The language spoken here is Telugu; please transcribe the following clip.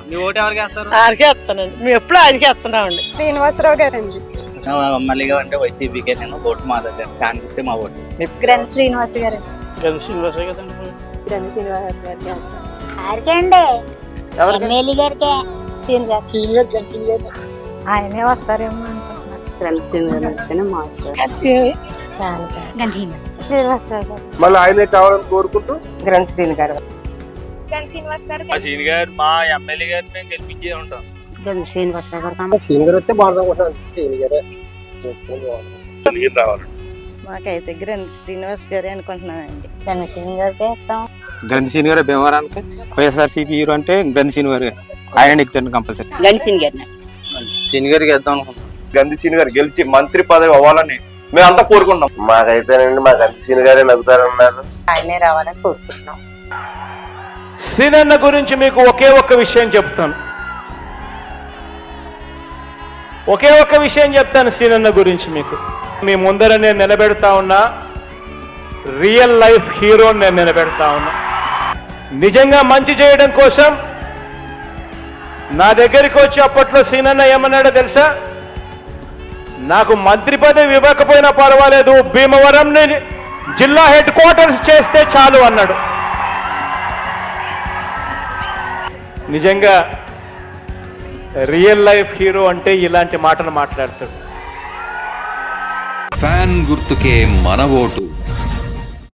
మీ ఓటు ఎవరికి వేస్తారు? ఆరికే వస్తానండి, మేము ఎప్పుడు ఆరికే వస్తున్నామండి. శ్రీనివాసరావు గారండి. మళ్ళీగా అంటే వైసీపీకే నేను ఓటు మా దగ్గర ఫ్యాన్ గుర్తే మా ఓటు. గ్రంథ శ్రీనివాస్ గారు. గంధ శ్రీనివాసే కదండి. గ్రంథ శ్రీనివాస్ గారికి ఆరికే అండి, ఎమ్మెల్యే గారికే. ఆయనే వస్తారేమో అనుకుంటున్నారు. గ్రంథ శ్రీనివాసరావు గారు. మళ్ళీ ఆయనే కావాలని కోరుకుంటూ గ్రంథ శ్రీని గారు. శ్రీనివాస్ గారు. మా సీని గారు మా ఎమ్మెల్యే గారిని మేము గెలిపించే ఉంటాం. గ్రంథ శ్రీనివాసరావు గారు. సింగర్ వస్తే బాగుంటాం. రావాలి. మాకైతే గ్రంథ శ్రీనివాస్ గారే అనుకుంటున్నానండి. గ్రంథ శ్రీని గారికి ఇస్తాం. గంధి సీని గారు భీమవరానికి వైఎస్ఆర్సీపీ హీరో అంటే గంధి సీని గారు ఆయన ఎక్కుతాను కంపల్సరీ. గంధ శ్రీని గారిని. సీని గారికి వేద్దాం అనుకుంటున్నాం. గంధి సీని గారు గెలిచి మంత్రి పదవి అవ్వాలని మేమంతా కోరుకుంటాం. మాకైతేనండి మా గంధి సీని గారే నవ్వుతారన్నారు. ఆయనే రావాలని కోరుకుంటున్నాం. సీనన్న గురించి మీకు ఒకే ఒక్క విషయం చెప్తాను. సీనన్న గురించి మీకు మీ ముందర నేను నిలబెడతా ఉన్నా. రియల్ లైఫ్ హీరోని నేను నిలబెడతా ఉన్నా. నిజంగా మంచి చేయడం కోసం నా దగ్గరికి వచ్చి అప్పట్లో సీనన్న ఏమన్నాడో తెలుసా? నాకు మంత్రి పదవి ఇవ్వకపోయినా పర్వాలేదు, భీమవరంని జిల్లా హెడ్ క్వార్టర్స్ చేస్తే చాలు అన్నాడు. నిజంగా రియల్ లైఫ్ హీరో అంటే ఇలాంటి మాటలు మాట్లాడతాడు. ఫ్యాన్ గుర్తుకే మన ఓటు.